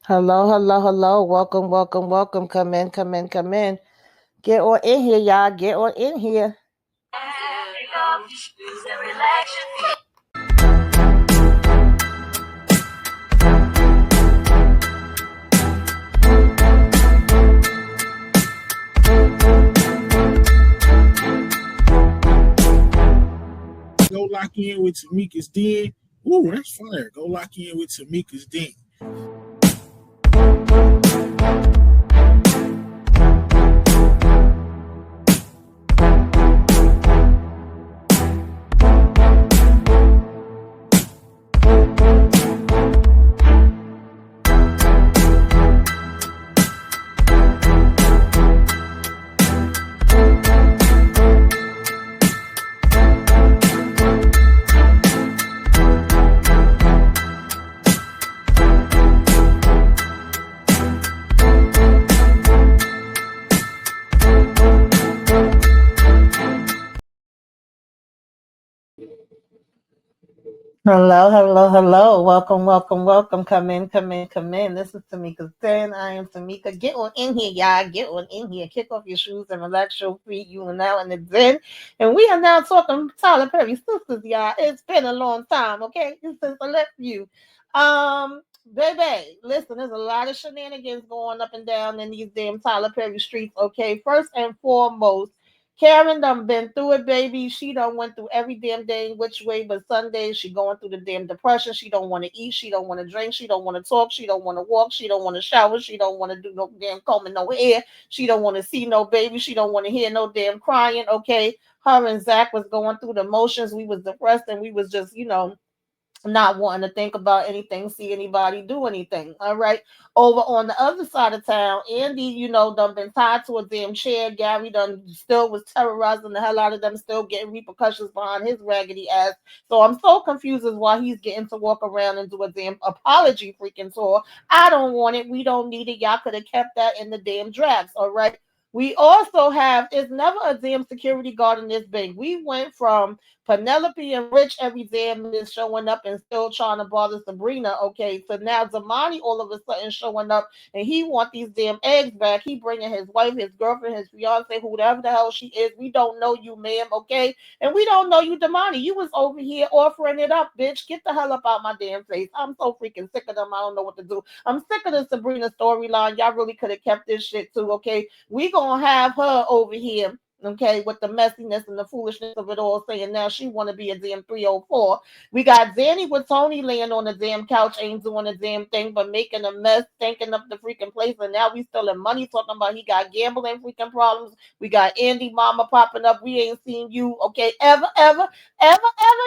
Hello, hello, hello. Welcome, welcome, welcome. Come in, come in, come in. Get on in here, y'all. Get on in here. Go lock in with Tamika's Den. Ooh, that's fire. Go lock in with Tamika's Den. Hello, hello, hello. Welcome, welcome, welcome. Come in, come in, come in. This is Tamika's Den. I am Tamika. Get on in here, y'all. Get on in here. Kick off your shoes and relax your feet. You are now in the Den. And we are now talking Tyler Perry sisters, y'all. It's been a long time, okay? Since I left you. Baby, listen, there's a lot of shenanigans going up and down in these damn Tyler Perry streets, okay? First and foremost, Karen done been through it, baby. She done went through every damn day, which way but Sunday. She going through the damn depression. She don't want to eat. She don't want to drink. She don't want to talk. She don't want to walk. She don't want to shower. She don't want to do no damn combing no hair. She don't want to see no baby. She don't want to hear no damn crying. Okay, her and Zach was going through the motions. We was depressed and we was just, not wanting to think about anything, see anybody do anything. All right. Over on the other side of town, Andy, done been tied to a damn chair. Gary done still was terrorizing the hell out of them, still getting repercussions behind his raggedy ass. So I'm so confused as why he's getting to walk around and do a damn apology freaking tour. I don't want it. We don't need it. Y'all could have kept that in the damn drafts. All right. We also have, it's never a damn security guard in this bank. We went from Penelope and Rich every damn minute showing up and still trying to bother Sabrina. Okay, so now Zamani all of a sudden showing up and he want these damn eggs back. He bringing his wife, his girlfriend, his fiance, whoever the hell she is. We don't know you, ma'am. Okay, and we don't know you, Damani. You was over here offering it up, bitch. Get the hell up out my damn face. I'm so freaking sick of them. I don't know what to do. I'm sick of the Sabrina storyline. Y'all really could have kept this shit too. Okay, we gonna have her over here, okay, with the messiness and the foolishness of it all, saying now she want to be a damn 304. We got Danny with Tony laying on the damn couch, ain't doing a damn thing but making a mess, stinking up the freaking place, and now we stealing money, talking about he got gambling freaking problems. We got Andy mama popping up. We ain't seen you, okay, ever.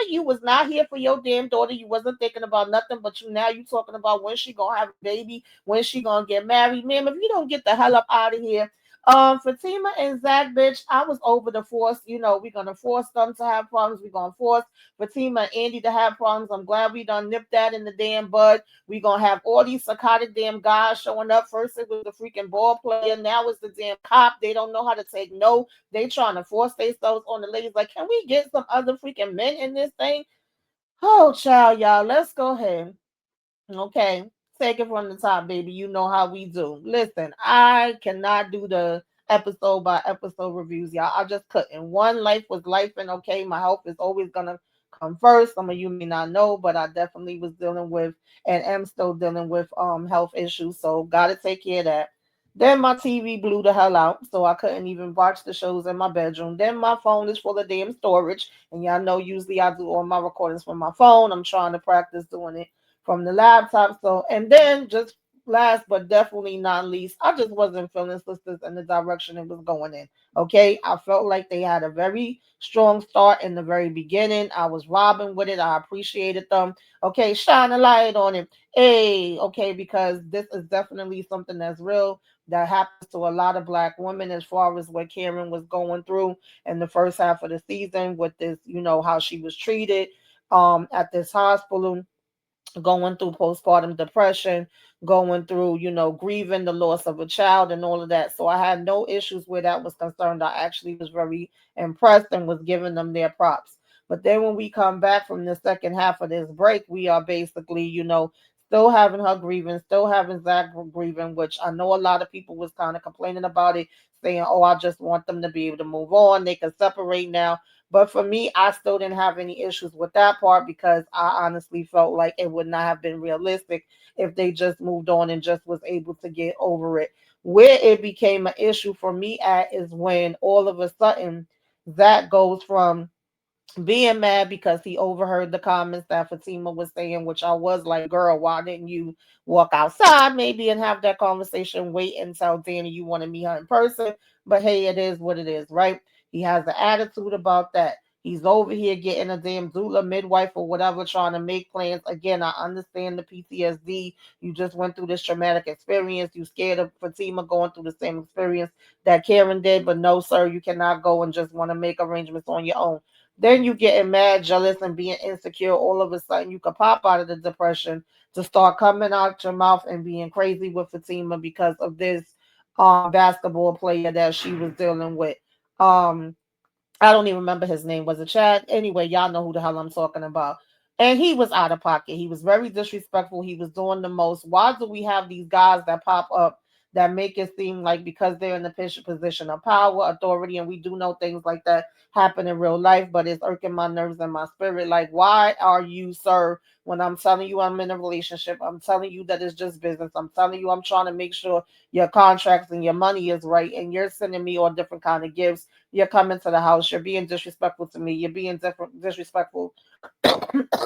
You was not here for your damn daughter. You wasn't thinking about nothing but you. Now you talking about when she gonna have a baby, when she gonna get married. Ma'am, if you don't get the hell up out of here. Fatima and Zach, bitch, I was over the force. We're gonna force them to have problems. We're gonna force Fatima and Andy to have problems. I'm glad we done nipped that in the damn bud. We're gonna have all these psychotic damn guys showing up. First it was the freaking ball player, now it's the damn cop. They don't know how to take no. They trying to force themselves on the ladies. Like, can we get some other freaking men in this thing? Oh, child, y'all, let's go ahead. Okay. Take it from the top, baby. You know how we do. Listen, I cannot do the episode by episode reviews, y'all. I just couldn't. One, life was life, and okay, my health is always gonna come first. Some of you may not know, but I definitely was dealing with and am still dealing with health issues. So gotta take care of that. Then my TV blew the hell out, so I couldn't even watch the shows in my bedroom. Then my phone is full of damn storage, and y'all know usually I do all my recordings from my phone. I'm trying to practice doing it from the laptop. So, and then just last but definitely not least, I just wasn't feeling Sisters in the direction it was going in. Okay, I felt like they had a very strong start in the very beginning. I was robbing with it. I appreciated them. Okay, shine a light on it. Hey, okay, because this is definitely something that's real that happens to a lot of black women as far as what Karen was going through in the first half of the season with this, how she was treated at this hospital, going through postpartum depression, going through, grieving the loss of a child and all of that. So I had no issues where that was concerned. I actually was very impressed and was giving them their props. But then when we come back from the second half of this break, we are basically, still having her grieving, still having Zach grieving, which I know a lot of people was kind of complaining about it, saying, "Oh, I just want them to be able to move on. They can separate now." But for me, I still didn't have any issues with that part because I honestly felt like it would not have been realistic if they just moved on and just was able to get over it. Where it became an issue for me at is when all of a sudden Zach goes from being mad because he overheard the comments that Fatima was saying, which I was like, girl, why didn't you walk outside maybe and have that conversation? Wait until Danny you want to meet her in person. But hey, it is what it is, right? He has an attitude about that. He's over here getting a damn doula, midwife, or whatever, trying to make plans. Again, I understand the PTSD. You just went through this traumatic experience. You scared of Fatima going through the same experience that Karen did. But no, sir, you cannot go and just want to make arrangements on your own. Then you getting mad, jealous, and being insecure. All of a sudden, you could pop out of the depression to start coming out your mouth and being crazy with Fatima because of this basketball player that she was dealing with. Um, I don't even remember his name. Was it Chad? Anyway, y'all know who the hell I'm talking about. And he was out of pocket. He was very disrespectful. He was doing the most. Why do we have these guys that pop up that make it seem like because they're in the position of power, authority, and we do know things like that happen in real life, but it's irking my nerves and my spirit. Like, why are you, sir, when I'm telling you I'm in a relationship, I'm telling you that it's just business, I'm telling you I'm trying to make sure your contracts and your money is right, and you're sending me all different kind of gifts, you're coming to the house, you're being disrespectful to me, you're being disrespectful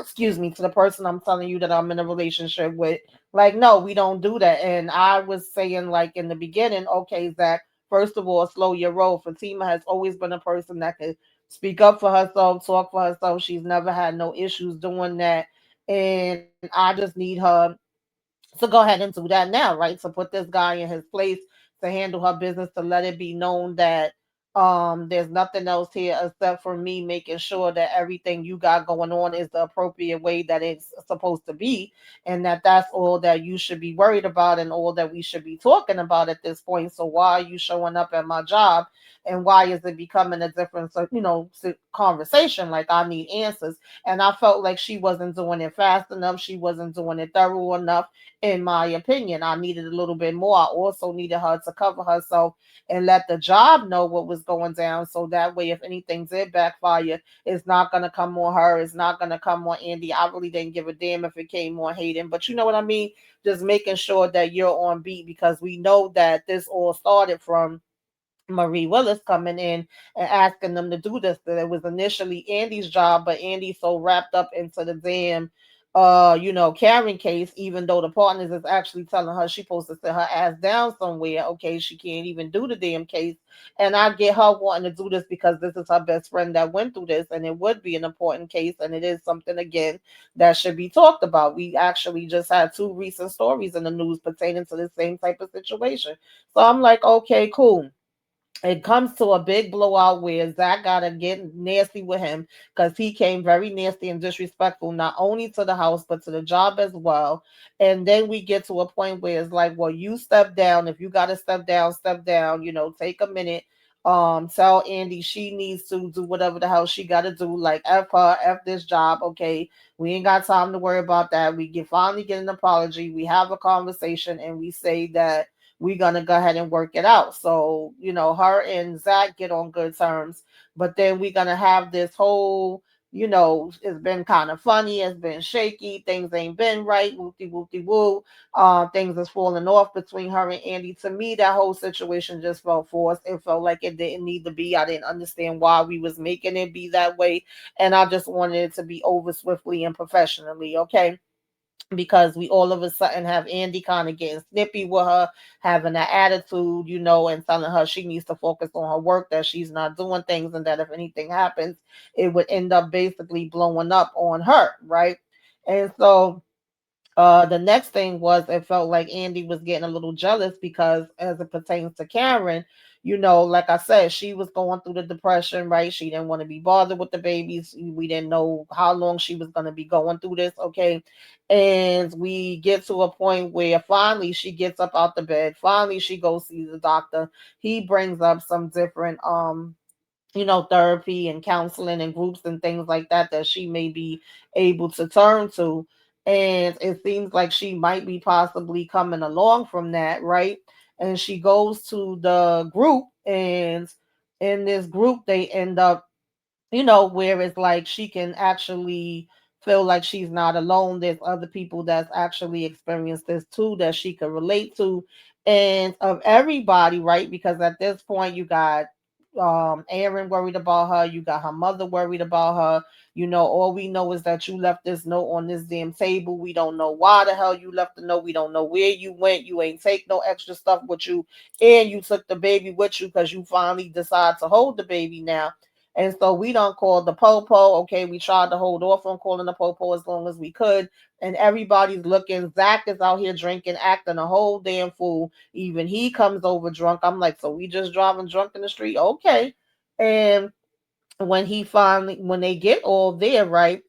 excuse me, to the person I'm telling you that I'm in a relationship with. Like, no, we don't do that. And I was saying, like, in the beginning, okay, Zach, first of all, slow your roll. Fatima has always been a person that could speak up for herself, talk for herself. She's never had no issues doing that. And I just need her to go ahead and do that now, right? To put this guy in his place, to handle her business, to let it be known that there's nothing else here except for me making sure that everything you got going on is the appropriate way that it's supposed to be, and that that's all that you should be worried about and all that we should be talking about at this point. So why are you showing up at my job, and why is it becoming a different conversation? Like, I need answers. And I felt like she wasn't doing it fast enough, she wasn't doing it thorough enough, in my opinion. I needed a little bit more. I also needed her to cover herself and let the job know what was going down, so that way if anything did backfire, it's not going to come on her, it's not going to come on Andy. I really didn't give a damn if it came on Hayden, but you know what I mean? Just making sure that you're on beat, because we know that this all started from Marie Willis coming in and asking them to do this. That it was initially Andy's job, but Andy's so wrapped up into the damn Karen case, even though the partners is actually telling her she's supposed to sit her ass down somewhere. Okay, she can't even do the damn case. And I get her wanting to do this because this is her best friend that went through this, and it would be an important case, and it is something again that should be talked about. We actually just had two recent stories in the news pertaining to the same type of situation. So I'm like, okay, cool. It comes to a big blowout where Zach gotta get nasty with him because he came very nasty and disrespectful, not only to the house but to the job as well. And then we get to a point where it's like, well, you step down. If you gotta step down, step down. Take a minute. Tell Andy she needs to do whatever the hell she gotta do. Like, F her, F this job. Okay, we ain't got time to worry about that. We get finally get an apology. We have a conversation and we say that we're gonna go ahead and work it out. So, her and Zach get on good terms, but then we're gonna have this whole, it's been kind of funny, it's been shaky, things ain't been right, whoopty whoopty woo. Things is falling off between her and Andy. To me, that whole situation just felt forced. It felt like it didn't need to be. I didn't understand why we was making it be that way. And I just wanted it to be over swiftly and professionally, okay? Because we all of a sudden have Andy kind of getting snippy with her, having that attitude, and telling her she needs to focus on her work, that she's not doing things, and that if anything happens, it would end up basically blowing up on her, right? And so the next thing was, it felt like Andy was getting a little jealous because, as it pertains to Karen, like I said, she was going through the depression, right? She didn't want to be bothered with the babies. We didn't know how long she was going to be going through this, okay? And we get to a point where finally she gets up out the bed. Finally, she goes see the doctor. He brings up some different therapy and counseling and groups and things like that that she may be able to turn to. and it seems like she might be possibly coming along from that, right? And she goes to the group, and in this group, they end up, where it's like she can actually feel like she's not alone. There's other people that's actually experienced this too that she could relate to, and of everybody, right? Because at this point, you got Aaron worried about her, you got her mother worried about her. All we know is that you left this note on this damn table. We don't know why the hell you left the note. We don't know where you went. You ain't take no extra stuff with you, and you took the baby with you because you finally decide to hold the baby now. And so we don't call the popo. Okay, we tried to hold off on calling the popo as long as we could. And everybody's looking. Zach is out here drinking, acting a whole damn fool. Even he comes over drunk. I'm like, so we just driving drunk in the street? Okay. And when they get all there, right,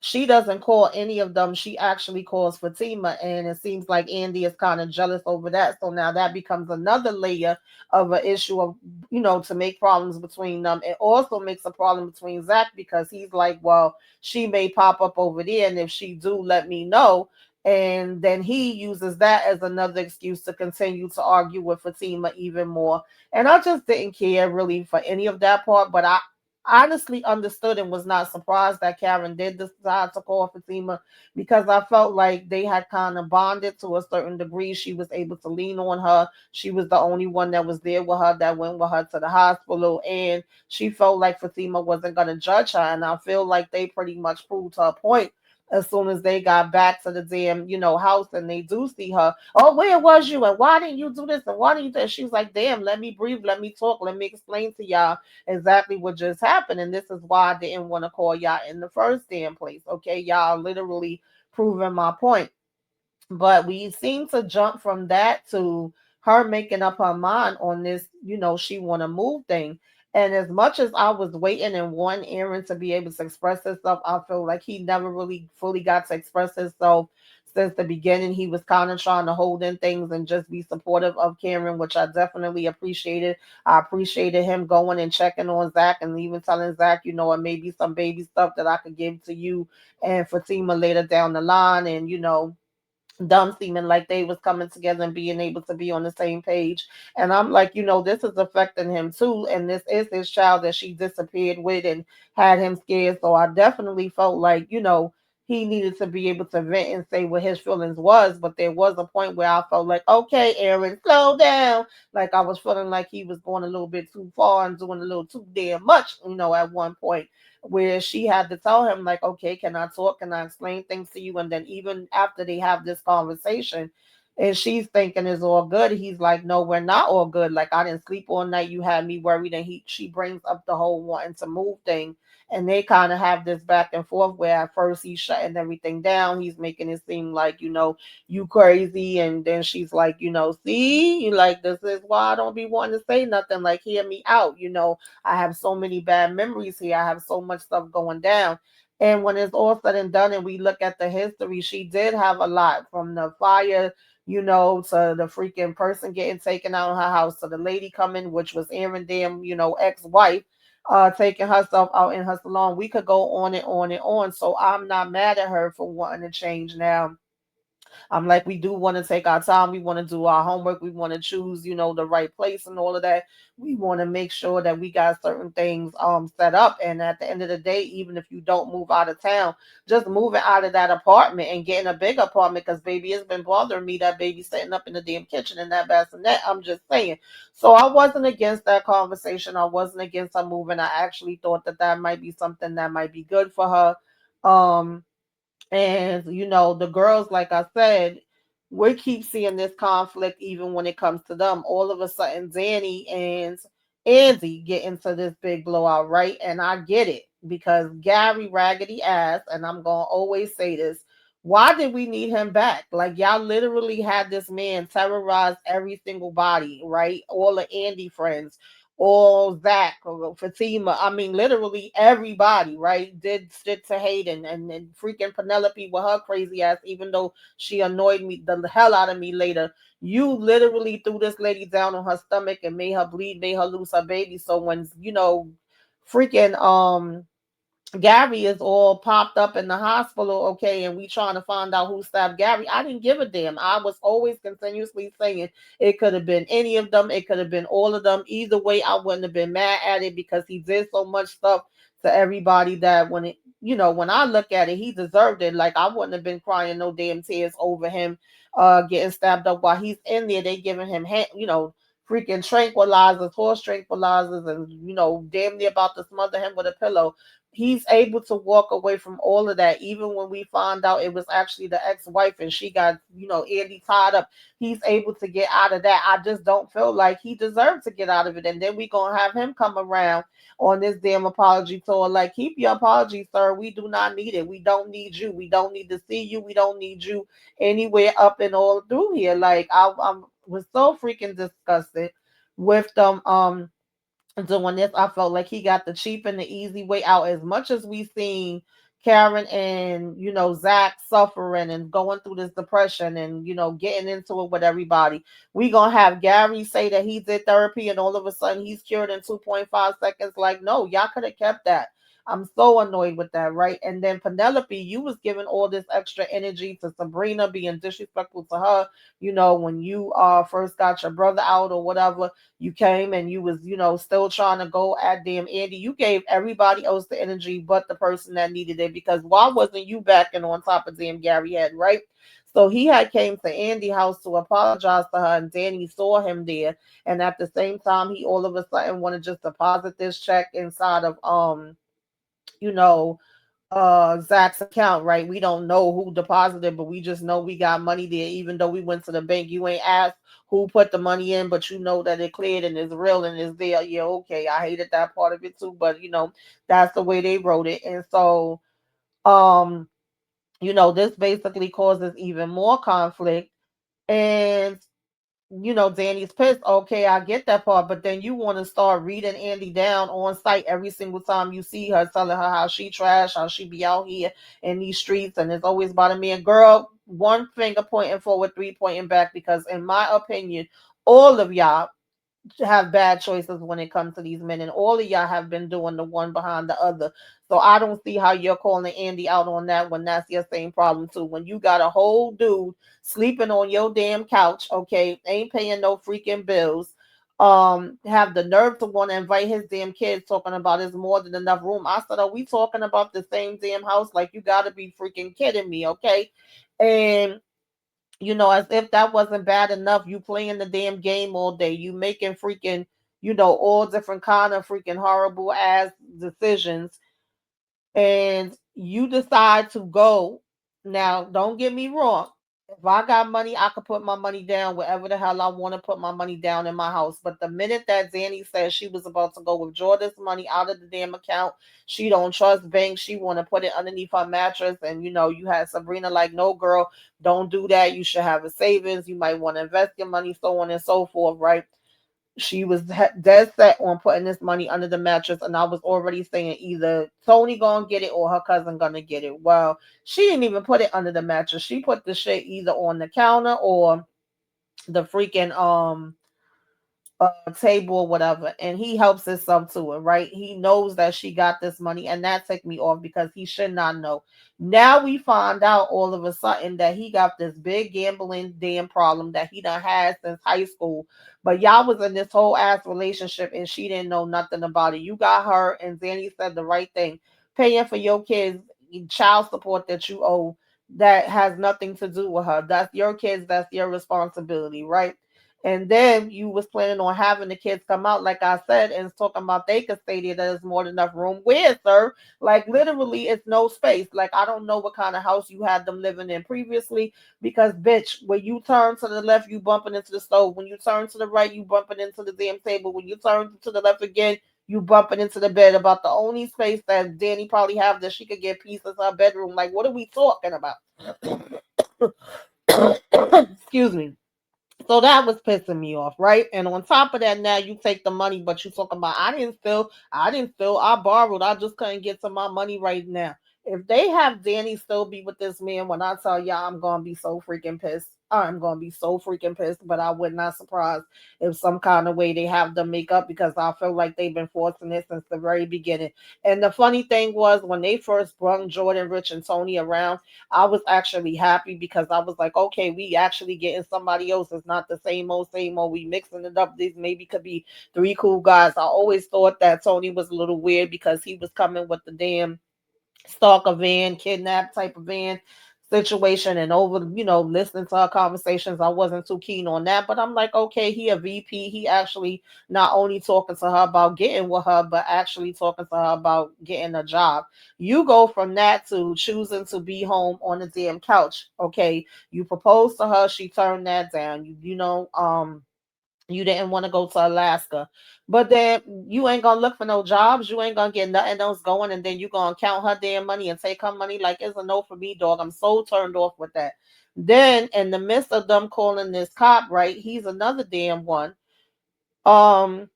she doesn't call any of them. She actually calls Fatima, and it seems like Andy is kind of jealous over that. So now that becomes another layer of an issue of, to make problems between them. It also makes a problem between Zach because he's like, well, she may pop up over there, and if she do, let me know. And then he uses that as another excuse to continue to argue with Fatima even more. And I just didn't care really for any of that part, but I honestly understood and was not surprised that Karen did decide to call Fatima, because I felt like they had kind of bonded to a certain degree. She was able to lean on her. She was the only one that was there with her, that went with her to the hospital, and she felt like Fatima wasn't going to judge her. And I feel like they pretty much proved her point as soon as they got back to the damn, house, and they do see her. Oh, where was you? And why didn't you do this? And why didn't you do that? She was like, damn, let me breathe, let me talk, let me explain to y'all exactly what just happened. And this is why I didn't want to call y'all in the first damn place. Okay, y'all literally proving my point. But we seem to jump from that to her making up her mind on this, she want to move thing. And as much as I was waiting and wanting Aaron to be able to express himself, I feel like he never really fully got to express himself since the beginning. He was kind of trying to hold in things and just be supportive of Karen, which I definitely appreciated. I appreciated him going and checking on Zach and even telling Zach, it may be some baby stuff that I could give to you and Fatima later down the line. And, them seeming like they was coming together and being able to be on the same page. And I'm like, this is affecting him too. And this is his child that she disappeared with and had him scared. So I definitely felt like, he needed to be able to vent and say what his feelings was. But there was a point where I felt like, okay, Aaron, slow down. Like I was feeling like he was going a little bit too far and doing a little too damn much, at one point, where she had to tell him like, okay, can I talk, can I explain things to you? And then even after they have this conversation and she's thinking it's all good, he's like, no, we're not all good. Like I didn't sleep all night, you had me worried. And she brings up the whole wanting to move thing, and they kind of have this back and forth where at first he's shutting everything down, he's making it seem like, you crazy. And then she's like, see, you like, this is why I don't be wanting to say nothing, like hear me out. I have so many bad memories here. I have so much stuff going down. And when it's all said and done and we look at the history, she did have a lot, from the fire, to the freaking person getting taken out of her house, to the lady coming, which was Aaron damn, ex-wife, taking herself out in her salon. We could go on and on and on. So I'm not mad at her for wanting to change now. I'm like, we do want to take our time. We want to do our homework. We want to choose, the right place and all of that. We want to make sure that we got certain things set up. And at the end of the day, even if you don't move out of town, just moving out of that apartment and getting a big apartment, because baby, it's been bothering me that baby sitting up in the damn kitchen and that bassinet. I'm just saying. So I wasn't against that conversation. I wasn't against her moving. I actually thought that that might be something that might be good for her. And the girls, like I said, we keep seeing this conflict even when it comes to them. All of a sudden, Danny and Andy get into this big blowout, right? And I get it, because Gary Raggedy ass, and I'm gonna always say this, why did we need him back? Like y'all literally had this man terrorize every single body, right? All the Andy friends, all Zach, or Fatima. I mean, literally everybody, right? Did stick to Hayden, and freaking Penelope with her crazy ass, even though she annoyed me the hell out of me later. You literally threw this lady down on her stomach and made her bleed, made her lose her baby. So when, freaking Gary is all popped up in the hospital, okay, and we trying to find out who stabbed Gary. I didn't give a damn. I was always continuously saying it could have been any of them, it could have been all of them. Either way, I wouldn't have been mad at it because he did so much stuff to everybody that when it, when I look at it, he deserved it. Like I wouldn't have been crying no damn tears over him getting stabbed up while he's in there. They giving him freaking tranquilizers, horse tranquilizers, and damn near about to smother him with a pillow. He's able to walk away from all of that, even when we found out it was actually the ex-wife and she got Andy tied up. He's able to get out of that. I just don't feel like he deserved to get out of it, and then we gonna have him come around on this damn apology tour. Like, keep your apology, sir. We do not need it. We don't need you. We don't need to see you. We don't need you anywhere up and all through here. Like, I was so freaking disgusted with them doing this. I felt like he got the cheap and the easy way out. As much as we seen Karen and Zach suffering and going through this depression and getting into it with everybody, we gonna have Gary say that he did therapy and all of a sudden he's cured in 2.5 seconds. Like, no, y'all could have kept that. I'm so annoyed with that, right? And then Penelope, you was giving all this extra energy to Sabrina, being disrespectful to her. When you first got your brother out or whatever, you came and you was still trying to go at damn Andy. You gave everybody else the energy but the person that needed it, because why wasn't you backing on top of damn Gary head, right? So he had came to Andy house to apologize to her, and Danny saw him there, and at the same time he all of a sudden want to just deposit this check inside of you know Zach's account, right? We don't know who deposited, but we just know we got money there. Even though we went to the bank, you ain't asked who put the money in, but you know that it cleared and it's real and it's there. Yeah, okay. I hated that part of it too, but that's the way they wrote it. And so um, this basically causes even more conflict. And Danny's pissed. Okay, I get that part, but then you want to start reading Andy down on site every single time you see her, telling her how she trash, how she be out here in these streets, and it's always about a man. Girl, one finger pointing forward, three pointing back, because in my opinion, all of y'all have bad choices when it comes to these men, and all of y'all have been doing the one behind the other. So I don't see how you're calling Andy out on that when that's your same problem too. When you got a whole dude sleeping on your damn couch, okay, ain't paying no freaking bills, have the nerve to want to invite his damn kids, talking about it's more than enough room. I said, are we talking about the same damn house? Like, you got to be freaking kidding me, okay? And as if that wasn't bad enough, you playing the damn game all day. You making freaking, all different kind of freaking horrible ass decisions, and you decide to go. Now, don't get me wrong. If I got money, I could put my money down wherever the hell I want to put my money down in my house. But the minute that Danny said she was about to go withdraw this money out of the damn account, she don't trust banks. She want to put it underneath her mattress. And you had Sabrina like, no, girl, don't do that. You should have a savings. You might want to invest your money, so on and so forth, right? She was dead set on putting this money under the mattress, and I was already saying either Tony gonna get it or her cousin gonna get it. Well, she didn't even put it under the mattress. She put the shit either on the counter or the freaking table or whatever, and he helps himself to it, right? He knows that she got this money, and that took me off because he should not know. Now we find out all of a sudden that he got this big gambling damn problem that he done had since high school. But y'all was in this whole ass relationship and she didn't know nothing about it. You got her, and Danny said the right thing. Paying for your kids child support that you owe, that has nothing to do with her. That's your kids, that's your responsibility, right? And then you was planning on having the kids come out, like I said, and talking about they could stay there. There's more than enough room. Where, sir? Like, literally, it's no space. Like, I don't know what kind of house you had them living in previously, because, bitch, when you turn to the left, you bumping into the stove. When you turn to the right, you bumping into the damn table. When you turn to the left again, you bumping into the bed. About the only space that Danny probably have that she could get peace is her bedroom. Like, what are we talking about? Excuse me. So that was pissing me off, right? And on top of that, now you take the money, but you talking about I didn't steal, I borrowed, I just couldn't get to my money right now. If they have Danny still be with this man, when I tell y'all, I'm gonna be so freaking pissed. I'm gonna be so freaking pissed, but I would not surprise if some kind of way they have them make up, because I feel like they've been forcing it since the very beginning. And the funny thing was, when they first brung Jordan, Rich, and Tony around, I was actually happy, because I was like, okay, we actually getting somebody else. It's not the same old, same old. We mixing it up. These maybe could be three cool guys. I always thought that Tony was a little weird because he was coming with the damn stalker van, kidnap type of van situation, and over, listening to our conversations, I wasn't too keen on that. But I'm like, okay, he a VP. He actually not only talking to her about getting with her, but actually talking to her about getting a job. You go from that to choosing to be home on the damn couch. Okay, you proposed to her, she turned that down. You didn't want to go to Alaska. But then you ain't gonna look for no jobs. You ain't gonna get nothing else going, and then you gonna count her damn money and take her money. Like, it's a no for me, dog. I'm so turned off with that. Then in the midst of them calling this cop, right? He's another damn one. Um,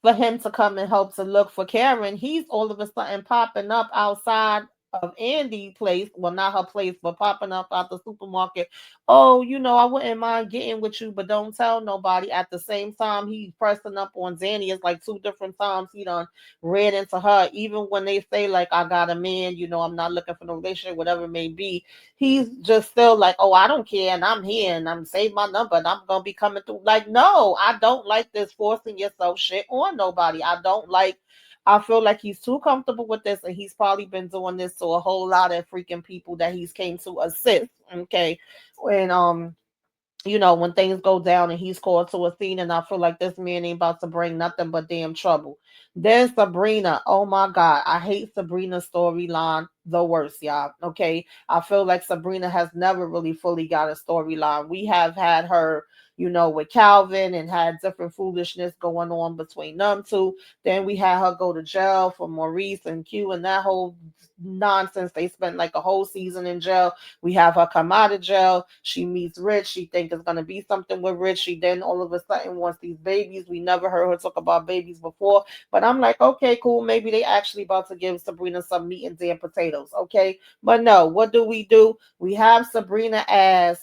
for him to come and help to look for Karen, he's all of a sudden popping up outside of Andy's place. Well, not her place, but popping up out the supermarket. Oh, I wouldn't mind getting with you, but don't tell nobody. At the same time, he's pressing up on Zanny. It's like two different times he done read into her. Even when they say, like, I got a man, I'm not looking for no relationship, whatever it may be, he's just still like, oh, I don't care, and I'm here, and I'm save my number, and I'm gonna be coming through. Like, no, I don't like this forcing yourself shit on nobody. I don't like. I feel like he's too comfortable with this, and he's probably been doing this to a whole lot of freaking people that he's came to assist. Okay, and when things go down and he's called to a scene, and I feel like this man ain't about to bring nothing but damn trouble. Then Sabrina, oh my God, I hate Sabrina's storyline the worst, y'all. Okay, I feel like Sabrina has never really fully got a storyline. We have had her, with Calvin, and had different foolishness going on between them two. Then we had her go to jail for Maurice and Q and that whole nonsense. They spent like a whole season in jail. We have her come out of jail. She meets Rich. She thinks it's gonna be something with Rich. She then all of a sudden wants these babies. We never heard her talk about babies before. But I'm like, okay, cool. Maybe they actually about to give Sabrina some meat and damn potatoes. Okay. But no, what do? We have Sabrina as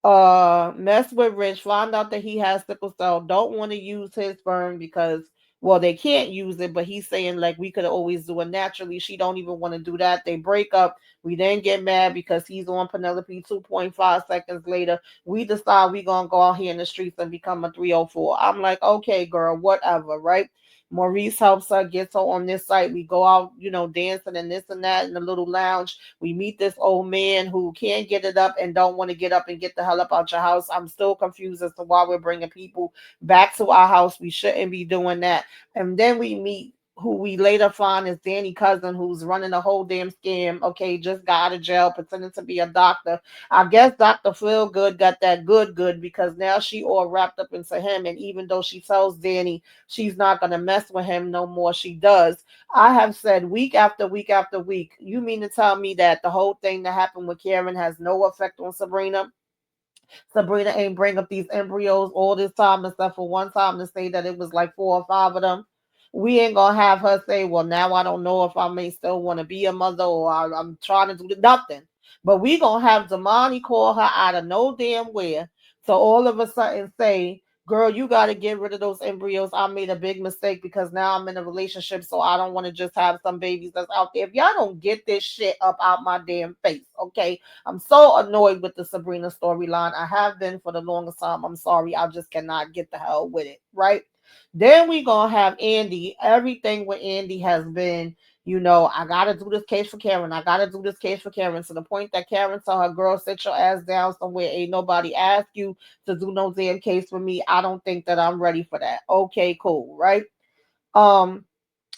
mess with Rich, find out that he has sickle cell, don't want to use his sperm because, well, they can't use it, but he's saying like we could always do it naturally. She don't even want to do that. They break up. We then get mad because he's on Penelope. 2.5 seconds later, we decide we gonna go out here in the streets and become a 304. I'm like, okay, girl, whatever, right? Maurice helps her, gets her on this site. We go out, dancing and this and that in the little lounge. We meet this old man who can't get it up and don't want to get up and get the hell up out your house. I'm still confused as to why we're bringing people back to our house. We shouldn't be doing that. And then we meet who we later find is Danny Cousin, who's running a whole damn scam. Okay, just got out of jail, pretending to be a doctor. I guess Dr. Phil Good got that good because now she all wrapped up into him. And even though she tells Danny she's not gonna mess with him no more, she does. I have said week after week after week. You mean to tell me that the whole thing that happened with Karen has no effect on Sabrina? Sabrina ain't bring up these embryos all this time except for one time to say that it was like four or five of them. We ain't gonna have her say, well, now I don't know if I may still want to be a mother, or I'm trying to do nothing. But we gonna have Damani call her out of no damn where to all of a sudden say, girl, you got to get rid of those embryos. I made a big mistake because now I'm in a relationship, so I don't want to just have some babies that's out there. If y'all don't get this shit up out my damn face, okay? I'm so annoyed with the Sabrina storyline. I have been for the longest time. I'm sorry. I just cannot get the hell with it, right? Then we gonna have Andy. Everything with Andy has been, I gotta do this case for Karen. I gotta do this case for Karen. To the point that Karen told her, girl, sit your ass down somewhere. Ain't nobody ask you to do no damn case for me. I don't think that I'm ready for that. Okay, cool, right? Um,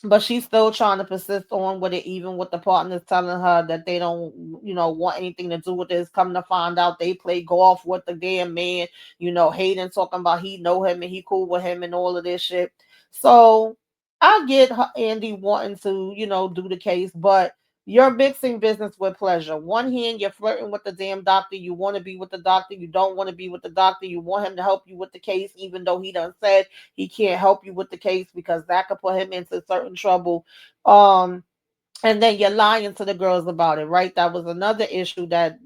but she's still trying to persist on with it, even with the partners telling her that they don't, want anything to do with this. Come to find out, they play golf with the damn man. Hayden talking about he know him and he cool with him and all of this shit. So I get Andy wanting to, do the case, but you're mixing business with pleasure. One hand, you're flirting with the damn doctor. You want to be with the doctor. You don't want to be with the doctor. You want him to help you with the case, even though he done said he can't help you with the case because that could put him into certain trouble. Um, and then you're lying to the girls about it, right? That was another issue that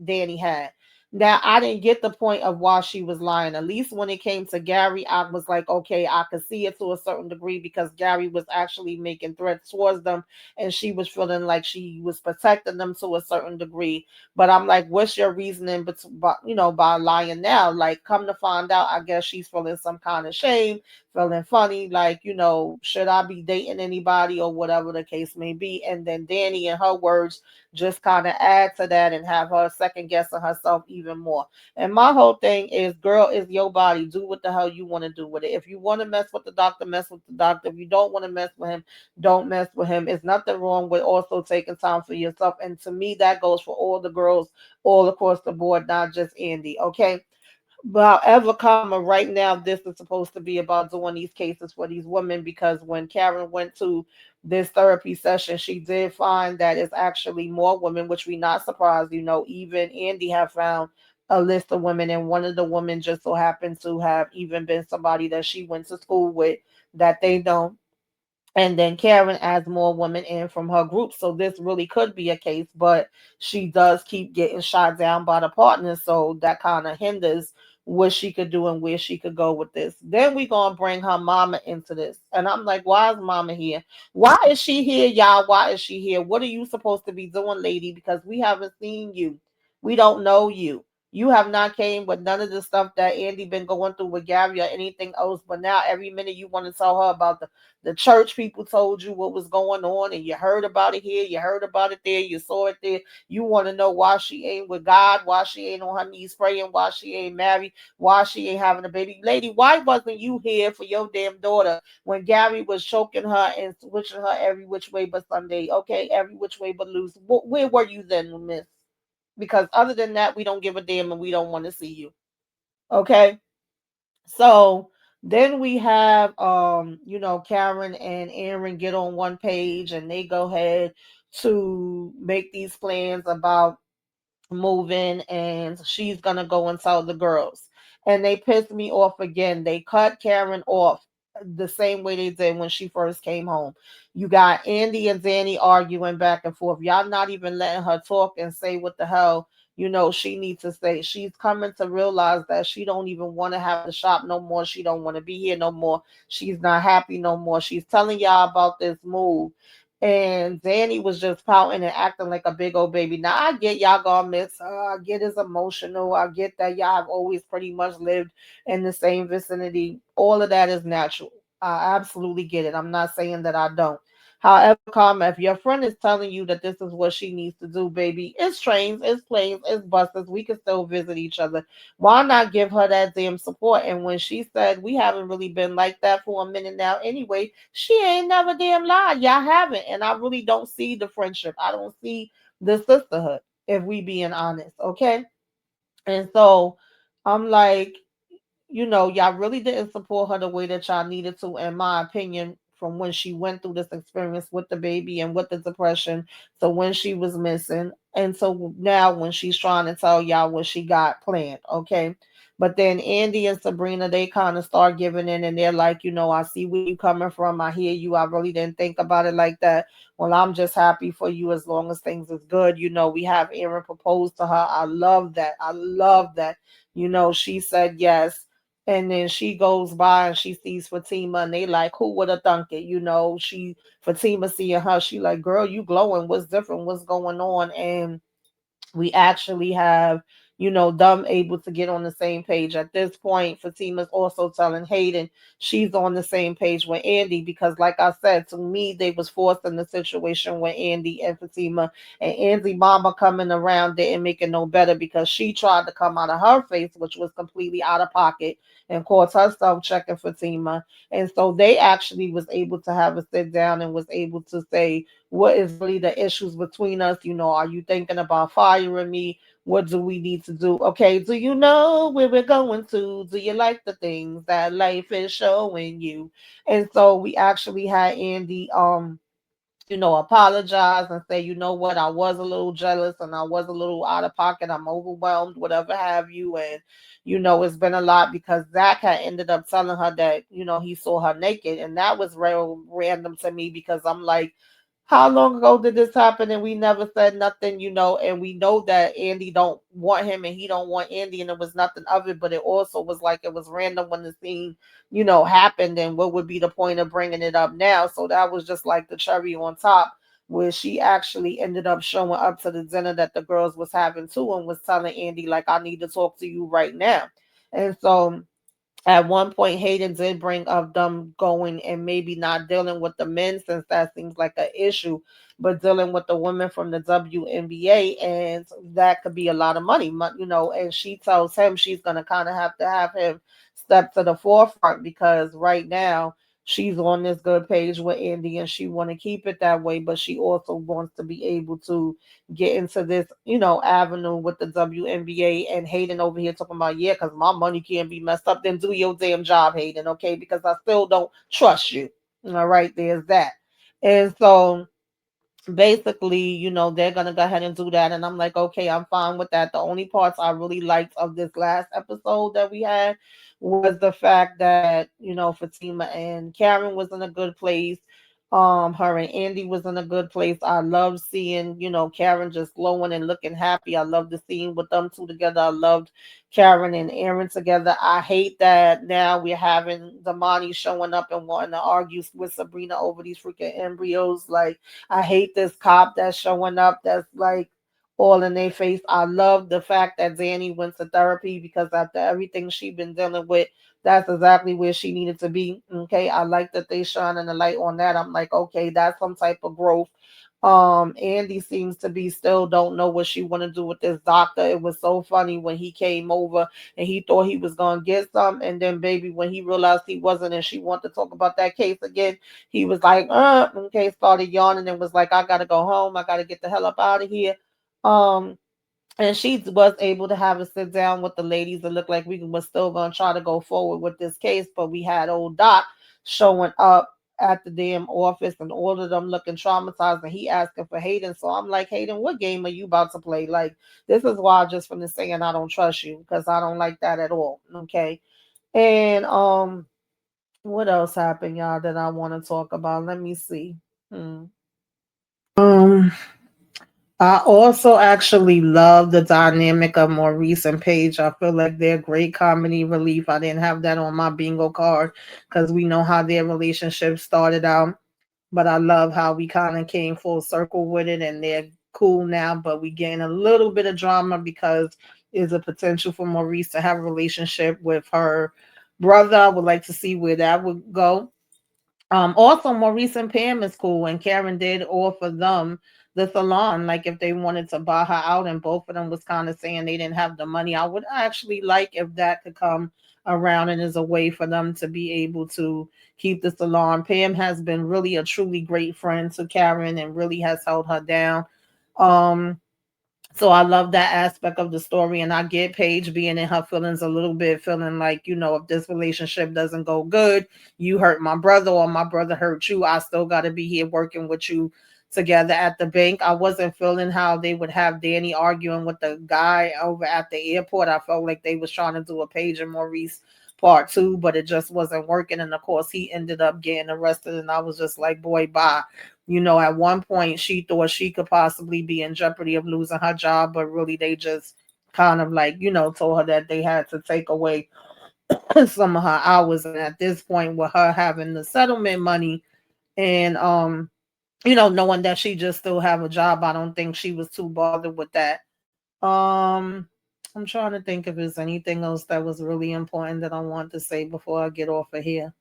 Danny had. Now I didn't get the point of why she was lying. At least when it came to Gary, I was like, okay, I could see it to a certain degree because Gary was actually making threats towards them, and she was feeling like she was protecting them to a certain degree. But I'm like, what's your reasoning, by lying now? Like, come to find out, I guess she's feeling some kind of shame, feeling funny, like, should I be dating anybody or whatever the case may be. And then Danny, in her words, just kind of add to that and have her second guessing herself even more. And my whole thing is, girl, is your body. Do what the hell you want to do with it. If you want to mess with the doctor, mess with the doctor. If you don't want to mess with him, don't mess with him. It's nothing wrong with also taking time for yourself. And to me, that goes for all the girls all across the board, not just Andy. Okay. But however, comma, right now, this is supposed to be about doing these cases for these women because when Karen went to this therapy session, she did find that it's actually more women, which we not surprised. Even Andy have found a list of women, and one of the women just so happened to have even been somebody that she went to school with that they know, and then Karen adds more women in from her group. So this really could be a case, but she does keep getting shot down by the partners. So that kind of hinders what she could do and where she could go with this. Then we gonna bring her mama into this. And I'm like, why is mama here? Why is she here, y'all? Why is she here? What are you supposed to be doing, lady? Because we haven't seen you. We don't know you. You have not came with none of the stuff that Andy been going through with Gary or anything else. But now every minute you want to tell her about the church people told you what was going on, and you heard about it here, you heard about it there, you saw it there. You want to know why she ain't with God, why she ain't on her knees praying, why she ain't married, why she ain't having a baby. Lady, why wasn't you here for your damn daughter when Gary was choking her and switching her every which way but Sunday? Okay, every which way but loose. Where were you then, miss? Because other than that, we don't give a damn and we don't want to see you. Okay. So then we have Karen and Aaron get on one page and they go ahead to make these plans about moving, and she's gonna go and tell the girls. And they pissed me off again. They cut Karen off the same way they did when she first came home. You got Andy and Danny arguing back and forth. Y'all not even letting her talk and say what the hell she needs to say. She's coming to realize that she don't even want to have the shop no more. She don't want to be here no more. She's not happy no more. She's telling y'all about this move, and Danny was just pouting and acting like a big old baby. Now I get y'all gonna miss her. I get it's emotional. I get that y'all have always pretty much lived in the same vicinity. All of that is natural. I absolutely get it. I'm not saying that I don't. However, karma, if your friend is telling you that this is what she needs to do, baby, it's trains, it's planes, it's buses. We can still visit each other. Why not give her that damn support? And when she said we haven't really been like that for a minute now anyway, she ain't never damn lied. Y'all haven't. And I really don't see the friendship. I don't see the sisterhood, if we being honest. Okay. And so I'm like, y'all really didn't support her the way that y'all needed to, in my opinion, from when she went through this experience with the baby and with the depression. So when she was missing. And so now when she's trying to tell y'all what she got planned, okay? But then Andy and Sabrina, they kind of start giving in and they're like, I see where you coming from. I hear you. I really didn't think about it like that. Well, I'm just happy for you as long as things is good. We have Aaron propose to her. I love that. I love that. She said yes, and then she goes by and she sees Fatima and they like, who would have thunk it? Fatima seeing her, she like, girl, you glowing. What's different? What's going on? And we actually have, them able to get on the same page. At this point, Fatima's also telling Hayden she's on the same page with Andy because, like I said, to me, they was forced in the situation with Andy and Fatima. And Andy mama coming around didn't make it no better because she tried to come out of her face, which was completely out of pocket, and caused herself checking Fatima. And so they actually was able to have a sit down and was able to say, what is really the issues between us? Are you thinking about firing me? What do we need to do? Okay, do you know where we're going to? Do you like the things that life is showing you? And so we actually had Andy apologize and say, you know what, I was a little jealous and I was a little out of pocket. I'm overwhelmed, whatever have you. And, it's been a lot because Zach had ended up telling her that, he saw her naked. And that was real random to me because I'm like, how long ago did this happen and we never said nothing, and we know that Andy don't want him and he don't want Andy, and it was nothing of it, but it also was like it was random when the scene, happened, and what would be the point of bringing it up now? So that was just like the cherry on top, where she actually ended up showing up to the dinner that the girls was having too, and was telling Andy like, I need to talk to you right now. And so at one point Hayden did bring up them going and maybe not dealing with the men, since that seems like an issue, but dealing with the women from the WNBA, and that could be a lot of money, and she tells him she's going to kind of have him step to the forefront, because right now she's on this good page with Andy and she want to keep it that way, but she also wants to be able to get into this, avenue with the WNBA. And Hayden over here talking about, yeah, because my money can't be messed up. Then do your damn job, Hayden, okay? Because I still don't trust you. All right, there's that. And so basically, they're gonna go ahead and do that. And I'm like, okay, I'm fine with that. The only parts I really liked of this last episode that we had was the fact that, Fatima and Karen was in a good place. Her and Andy was in a good place. I love seeing, Karen just glowing and looking happy. I love the scene with them two together. I loved Karen and Aaron together. I hate that now we're having Damani showing up and wanting to argue with Sabrina over these freaking embryos. Like, I hate this cop that's showing up that's like all in their face. I love the fact that Danny went to therapy, because after everything she been dealing with, that's exactly where she needed to be. Okay. I like that they shining the light on that. I'm like, okay, that's some type of growth. Andy seems to be still don't know what she want to do with this doctor. It was so funny when he came over and he thought he was gonna get some, and then baby, when he realized he wasn't and she wanted to talk about that case again, he was like, okay, started yawning and was like, I gotta go home. I gotta get the hell up out of here. Um, and she was able to have a sit down with the ladies. That looked like we was still gonna try to go forward with this case, but we had old Doc showing up at the damn office and all of them looking traumatized, and he asking for Hayden. So I'm like, Hayden, what game are you about to play? Like, this is why I just from the saying I don't trust you, because I don't like that at all. Okay. And what else happened, y'all, that I want to talk about? Let me see. Hmm. Um, I also actually love the dynamic of Maurice and Paige. I feel like they're great comedy relief. I didn't have that on my bingo card because we know how their relationship started out. But I love how we kind of came full circle with it, and they're cool now. But we gain a little bit of drama because there's a potential for Maurice to have a relationship with her brother. I would like to see where that would go. Also, Maurice and Pam is cool, and Karen did offer them the salon, like if they wanted to buy her out, and both of them was kind of saying they didn't have the money. I would actually like if that could come around and is a way for them to be able to keep the salon. Pam has been really a truly great friend to Karen and really has held her down. Um, so I love that aspect of the story, and I get Paige being in her feelings a little bit, feeling like, if this relationship doesn't go good, you hurt my brother or my brother hurt you, I still got to be here working with you together at the bank. I wasn't feeling how they would have Danny arguing with the guy over at the airport. I felt like they was trying to do a Paige and Maurice part two, but it just wasn't working. And of course, he ended up getting arrested, and I was just like, boy, bye. At one point she thought she could possibly be in jeopardy of losing her job, but really they just kind of like, told her that they had to take away some of her hours. And at this point, with her having the settlement money and knowing that she just still have a job, I don't think she was too bothered with that. Um, I'm trying to think if there's anything else that was really important that I want to say before I get off of here.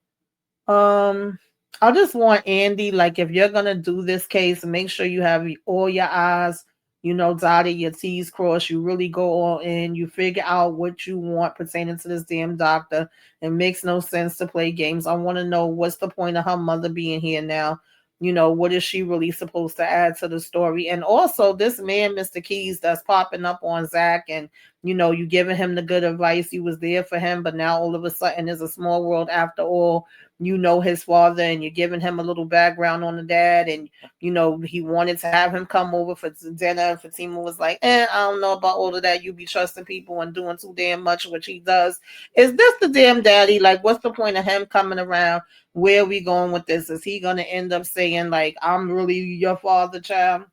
Um, I just want Andy, like, if you're gonna do this case, make sure you have all your I's, dotted, your T's crossed. You really go all in. You figure out what you want pertaining to this damn doctor. It makes no sense to play games. I want to know what's the point of her mother being here now. What is she really supposed to add to the story? And also, this man, Mr. Keys, that's popping up on Zach, and you giving him the good advice. You was there for him, but now all of a sudden, it's a small world after all. you know his father and you're giving him a little background on the dad, and he wanted to have him come over for dinner, and Fatima was like, I don't know about all of that. You be trusting people and doing too damn much, which he does. Is this the damn daddy? Like, what's the point of him coming around? Where are we going with this? Is he gonna end up saying like, I'm really your father, child?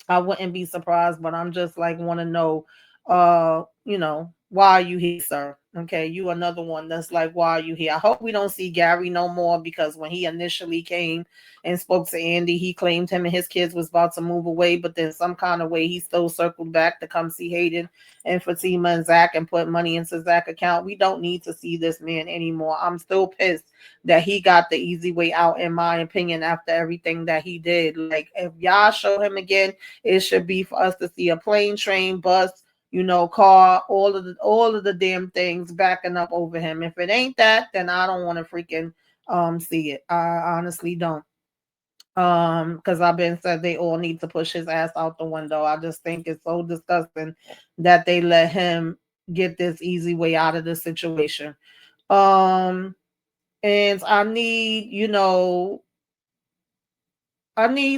I wouldn't be surprised, but I'm just like want to know, why are you here, sir? Okay, you another one that's like, why are you here? I hope we don't see Gary no more, because when he initially came and spoke to Andy, he claimed him and his kids was about to move away, but then some kind of way he still circled back to come see Hayden and Fatima and Zach and put money into Zach's account. We don't need to see this man anymore. I'm still pissed that he got the easy way out, in my opinion, after everything that he did. Like, if y'all show him again, it should be for us to see a plane, train, bus, car, all of the damn things backing up over him. If it ain't that, then I don't want to freaking see it. I honestly don't. Because I've been said they all need to push his ass out the window. I just think it's so disgusting that they let him get this easy way out of the situation. Um, and I need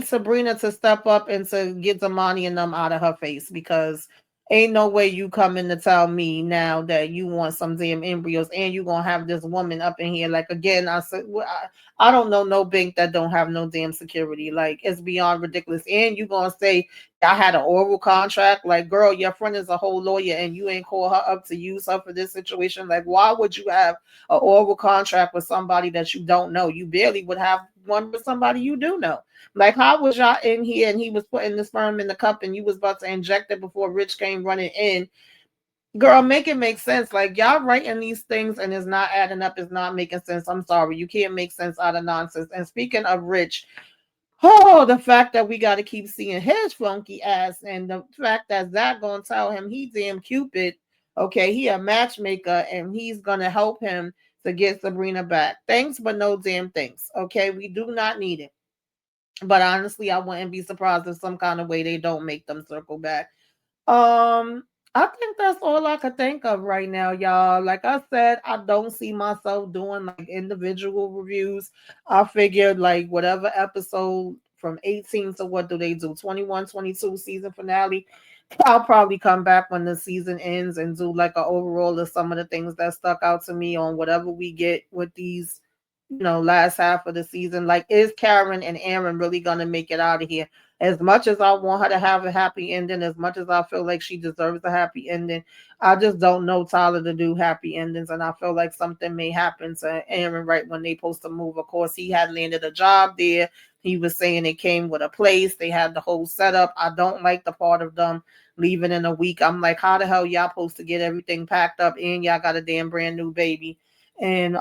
Sabrina to step up and to get Zamani and them out of her face, because ain't no way you coming to tell me now that you want some damn embryos and you gonna have this woman up in here. Like, again, I said, I don't know no bank that don't have no damn security. Like, it's beyond ridiculous. And you gonna say I had an oral contract? Like, girl, your friend is a whole lawyer and you ain't call her up to use her for this situation. Like, why would you have an oral contract with somebody that you don't know? You barely would have one with somebody you do know. Like, how was y'all in here and he was putting the sperm in the cup and you was about to inject it before Rich came running in? Girl, make it make sense. Like, y'all writing these things and it's not adding up, it's not making sense. I'm sorry. You can't make sense out of nonsense. And speaking of Rich, oh, the fact that we got to keep seeing his funky ass, and the fact that Zach gonna tell him he damn Cupid, okay, he a matchmaker and he's gonna help him to get Sabrina back. Thanks, but no damn thanks. Okay, we do not need it. But honestly, I wouldn't be surprised if some kind of way they don't make them circle back. Um, I think that's all I could think of right now, y'all. Like I said, I don't see myself doing like individual reviews. I figured like whatever episode from 18 to what do they do? 21, 22 season finale. I'll probably come back when the season ends and do like an overall of some of the things that stuck out to me on whatever we get with these, last half of the season. Like, is Karen and Aaron really gonna make it out of here? As much as I want her to have a happy ending, as much as I feel like she deserves a happy ending, I just don't know Tyler to do happy endings, and I feel like something may happen to Aaron right when they supposed to move. Of course, he had landed a job there. He was saying it came with a place. They had the whole setup. I don't like the part of them leaving in a week. I'm like, how the hell y'all supposed to get everything packed up and y'all got a damn brand new baby and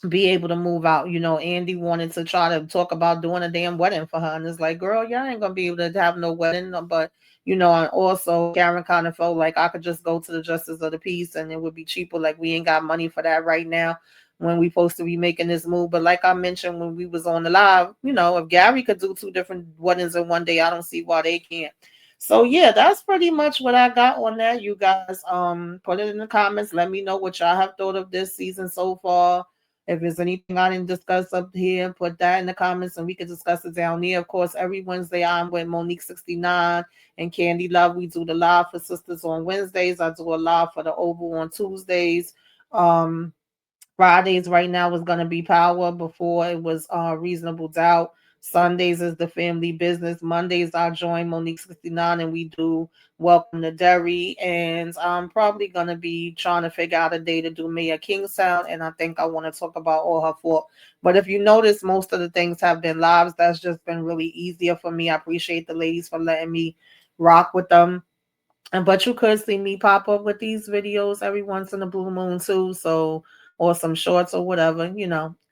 be able to move out? Andy wanted to try to talk about doing a damn wedding for her, and it's like, girl, y'all ain't gonna be able to have no wedding. But and also Karen kind of felt like I could just go to the justice of the peace and it would be cheaper. Like, we ain't got money for that right now when we supposed to be making this move. But like I mentioned when we was on the live, if Gary could do two different weddings in one day, I don't see why they can't. So yeah, that's pretty much what I got on that. You guys put it in the comments. Let me know what y'all have thought of this season so far. If there's anything I didn't discuss up here, put that in the comments and we can discuss it down there. Of course, every Wednesday I'm with Monique69 and Candy Love. We do the live for Sistas on Wednesdays. I do a live for the Oval on Tuesdays. Fridays right now is going to be Power. Before it was Reasonable Doubt. Sundays is the Family Business. Mondays I join Monique69 and we do Welcome to Derry. And I'm probably going to be trying to figure out a day to do Mia Kingstown. And I think I want to talk about all her fault. But if you notice, most of the things have been lives. That's just been really easier for me. I appreciate the ladies for letting me rock with them. But you could see me pop up with these videos every once in a blue moon too. So, or some shorts or whatever,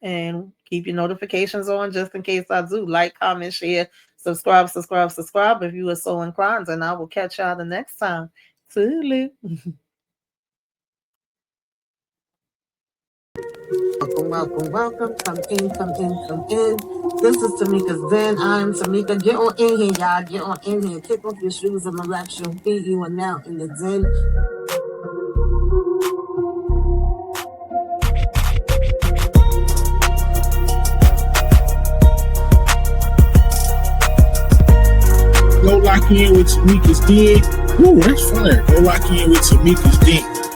and keep your notifications on just in case I do. Like, comment, share, subscribe, subscribe, subscribe if you are so inclined. And I will catch y'all the next time. Toodaloo. Welcome, welcome, welcome. Come in, come in, come in. This is Tamika's Den. I'm Tamika. Get on in here, y'all. Get on in here. Kick off your shoes and relax your feet. You are now in the den. lock in with Tamika's Den. Ooh, that's fire. Go lock in with Tamika's Den.